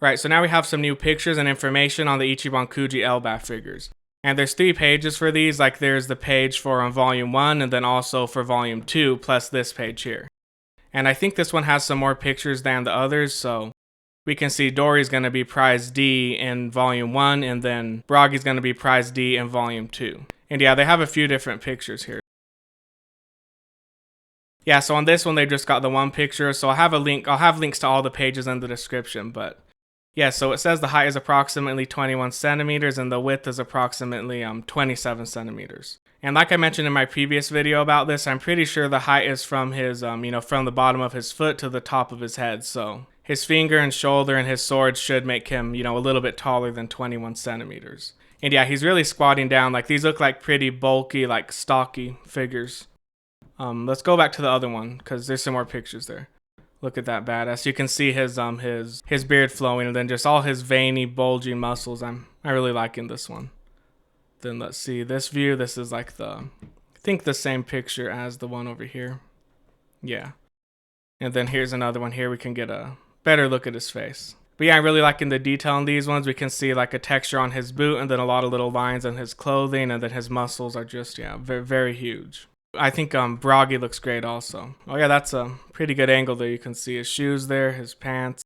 Right, so now we have some new pictures and information on the Ichiban Kuji Elbaf figures. And there's 3 pages for these, like there's the page for Volume 1 and then also for Volume 2 plus this page here. And I think this one has some more pictures than the others, so we can see Dory's going to be prize D in Volume 1 and then Bragi's going to be prize D in Volume 2. And yeah, they have a few different pictures here. Yeah, so on this one they just got the one picture, so I'll have links to all the pages in the description, but yeah, so it says the height is approximately 21 centimeters and the width is approximately 27 centimeters. And like I mentioned in my previous video about this, I'm pretty sure the height is from his, from the bottom of his foot to the top of his head. So his finger and shoulder and his sword should make him, a little bit taller than 21 centimeters. And yeah, he's really squatting down. Like these look like pretty bulky, like stocky figures. Let's go back to the other one because there's some more pictures there. Look at that badass. You can see his beard flowing and then just all his veiny, bulging muscles. I really liking this one. Then let's see this view. This is like I think the same picture as the one over here. Yeah. And then here's another one here. We can get a better look at his face. But yeah, I'm really liking the detail in these ones. We can see like a texture on his boot and then a lot of little lines on his clothing, and then his muscles are just, very, very huge. I think Bragi looks great also. Oh yeah, that's a pretty good angle there. You can see his shoes there, his pants.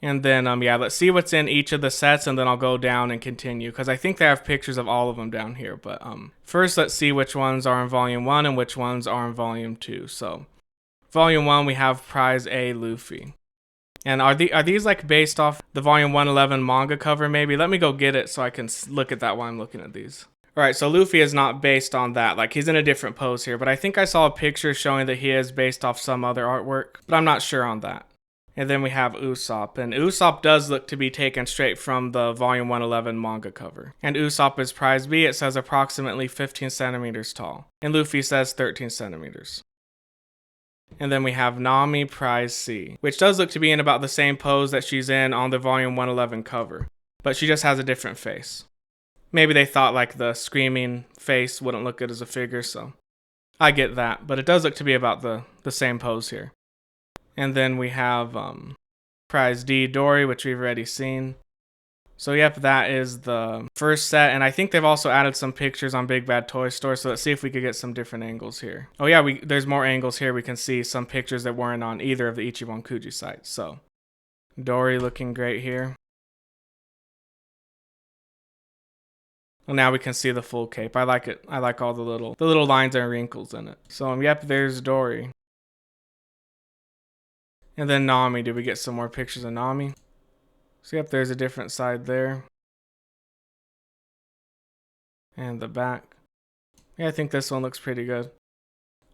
And then, let's see what's in each of the sets, and then I'll go down and continue, because I think they have pictures of all of them down here. But first, let's see which ones are in Volume 1 and which ones are in Volume 2. So, Volume 1, we have Prize A Luffy. And are these like based off the Volume 111 manga cover maybe? Let me go get it so I can look at that while I'm looking at these. Alright, so Luffy is not based on that. Like, he's in a different pose here. But I think I saw a picture showing that he is based off some other artwork. But I'm not sure on that. And then we have Usopp. And Usopp does look to be taken straight from the Volume 111 manga cover. And Usopp is Prize B. It says approximately 15 centimeters tall. And Luffy says 13 centimeters. And then we have Nami Prize C, which does look to be in about the same pose that she's in on the Volume 111 cover, but she just has a different face. Maybe they thought like the screaming face wouldn't look good as a figure, so I get that, but it does look to be about the same pose here. And then we have Prize D Dory, which we've already seen. So yep, that is the first set, and I think they've also added some pictures on Big Bad Toy Store, so let's see if we could get some different angles here. Oh yeah, there's more angles here. We can see some pictures that weren't on either of the Ichiban Kuji sites. So Dory looking great here. Well, now we can see the full cape. I like it. I like all the little lines and wrinkles in it. So yep, there's Dory. And then Nami. Did we get some more pictures of Nami? So yep, there's a different side there. And the back. Yeah, I think this one looks pretty good.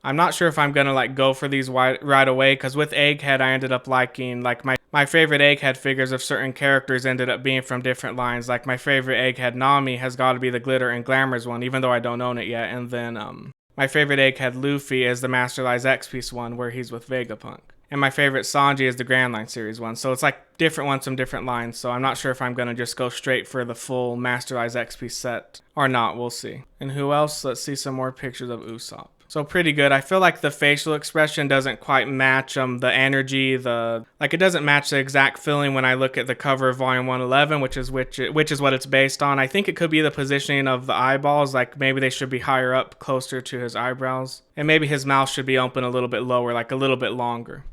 I'm not sure if I'm gonna like go for these right away, because with Egghead I ended up liking, like my favorite Egghead figures of certain characters ended up being from different lines. Like my favorite Egghead Nami has got to be the Glitter and Glamours one, even though I don't own it yet. And then my favorite Egghead Luffy is the Master Lies X-Piece one, where he's with Vegapunk. And my favorite Sanji is the Grand Line series one. So it's like different ones from different lines. So I'm not sure if I'm going to just go straight for the full Master Lies XP set or not. We'll see. And who else? Let's see some more pictures of Usopp. So pretty good. I feel like the facial expression doesn't quite match the energy, it doesn't match the exact feeling when I look at the cover of Volume 111, which is what it's based on. I think it could be the positioning of the eyeballs, like maybe they should be higher up, closer to his eyebrows. And maybe his mouth should be open a little bit lower, like a little bit longer.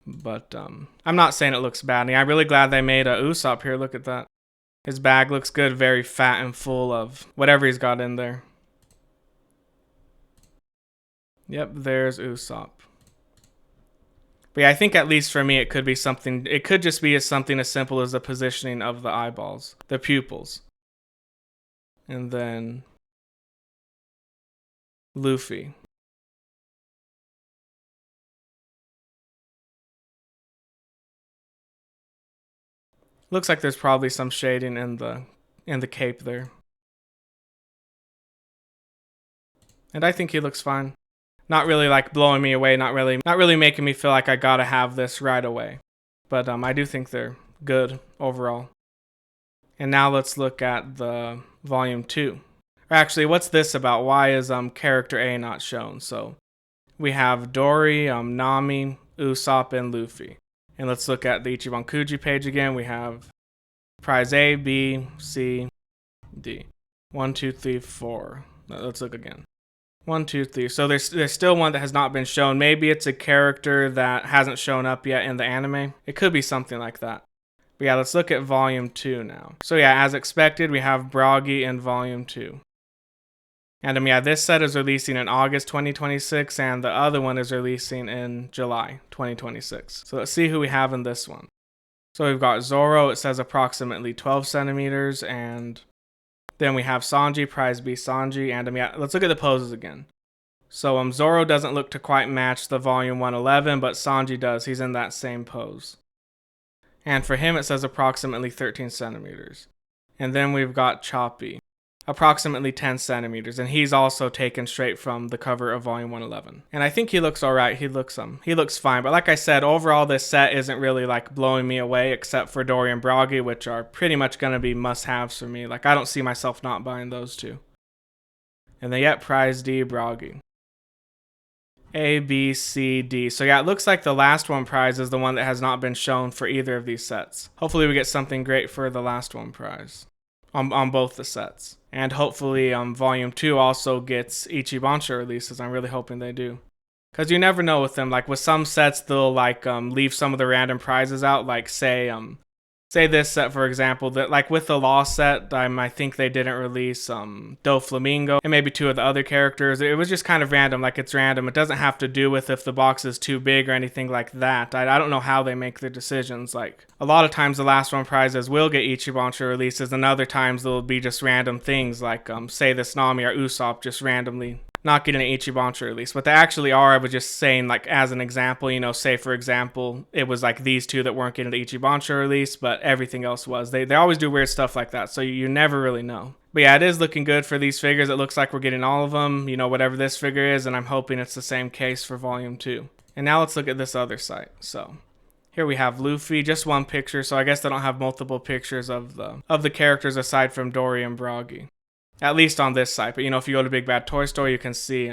But I'm not saying it looks bad. I'm really glad they made a Usopp here. Look at that. His bag looks good, very fat and full of whatever he's got in there. Yep, there's Usopp. But yeah, I think at least for me it could be something, it could just be something as simple as the positioning of the eyeballs, the pupils. And then Luffy. Looks like there's probably some shading in the cape there. And I think he looks fine. Not really like blowing me away, not really making me feel like I gotta have this right away. But I do think they're good overall. And now let's look at the Volume 2. Actually, what's this about? Why is character A not shown? So we have Dory, Nami, Usopp, and Luffy. And let's look at the Ichiban Kuji page again. We have prize A, B, C, D. 1, 2, 3, 4. Let's look again. 1, 2, 3. So there's still one that has not been shown. Maybe it's a character that hasn't shown up yet in the anime. It could be something like that. But yeah, let's look at Volume 2 now. So yeah, as expected, we have Bragi in Volume 2. And yeah, this set is releasing in August 2026, and the other one is releasing in July 2026. So let's see who we have in this one. So we've got Zoro, it says approximately 12 centimeters, and then we have Sanji, prize B Sanji, and yeah, let's look at the poses again. So Zoro doesn't look to quite match the Volume 111, but Sanji does. He's in that same pose. And for him, it says approximately 13 centimeters. And then we've got Choppy, approximately 10 centimeters, and he's also taken straight from the cover of Volume 111. And I think he looks alright. He looks fine. But like I said, overall this set isn't really like blowing me away, except for Dory and Bragi, which are pretty much gonna be must-haves for me. Like I don't see myself not buying those two. And then yet prize D Bragi. A, B, C, D. So yeah, it looks like the last one prize is the one that has not been shown for either of these sets. Hopefully we get something great for the last one prize on both the sets. And hopefully Volume 2 also gets Ichiban releases. I'm really hoping they do. Because you never know with them. Like with some sets, they'll like leave some of the random prizes out. Like say this set, for example, that like with the Law set, I think they didn't release Doflamingo and maybe two of the other characters. It was just kind of random, like it's random. It doesn't have to do with if the box is too big or anything like that. I don't know how they make their decisions. Like a lot of times the last one prizes will get Ichiban releases, and other times they'll be just random things like say this Nami or Usopp just randomly not getting an Ichiban release. But they actually are. I was just saying, like, as an example, you know, say, for example, it was like these two that weren't getting the Ichiban release, but everything else was. They always do weird stuff like that, so you never really know. But yeah, it is looking good for these figures. It looks like we're getting all of them, you know, whatever this figure is, and I'm hoping it's the same case for Volume 2. And now let's look at this other site. So here we have Luffy, just one picture, so I guess they don't have multiple pictures of the characters aside from Dory and Bragi. At least on this site, but you know, if you go to Big Bad Toy Store, you can see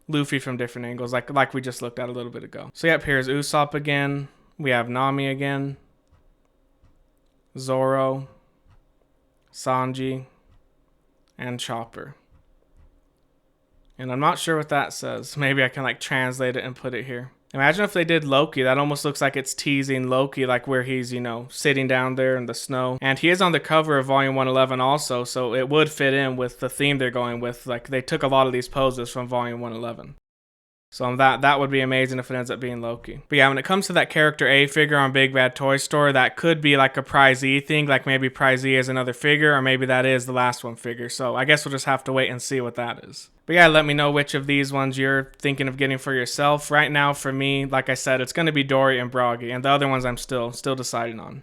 Luffy from different angles, like we just looked at a little bit ago. So yep, here's Usopp again. We have Nami again, Zoro, Sanji, and Chopper. And I'm not sure what that says. Maybe I can like translate it and put it here. Imagine if they did Loki. That almost looks like it's teasing Loki, like where he's, you know, sitting down there in the snow. And he is on the cover of Volume 111 also, so it would fit in with the theme they're going with. Like, they took a lot of these poses from Volume 111. So that would be amazing if it ends up being Loki. But yeah, when it comes to that Character A figure on Big Bad Toy Store, that could be like a Prize E thing. Like maybe Prize E is another figure, or maybe that is the last one figure. So I guess we'll just have to wait and see what that is. But yeah, let me know which of these ones you're thinking of getting for yourself. Right now, for me, like I said, it's going to be Dory and Bragi. And the other ones I'm still deciding on.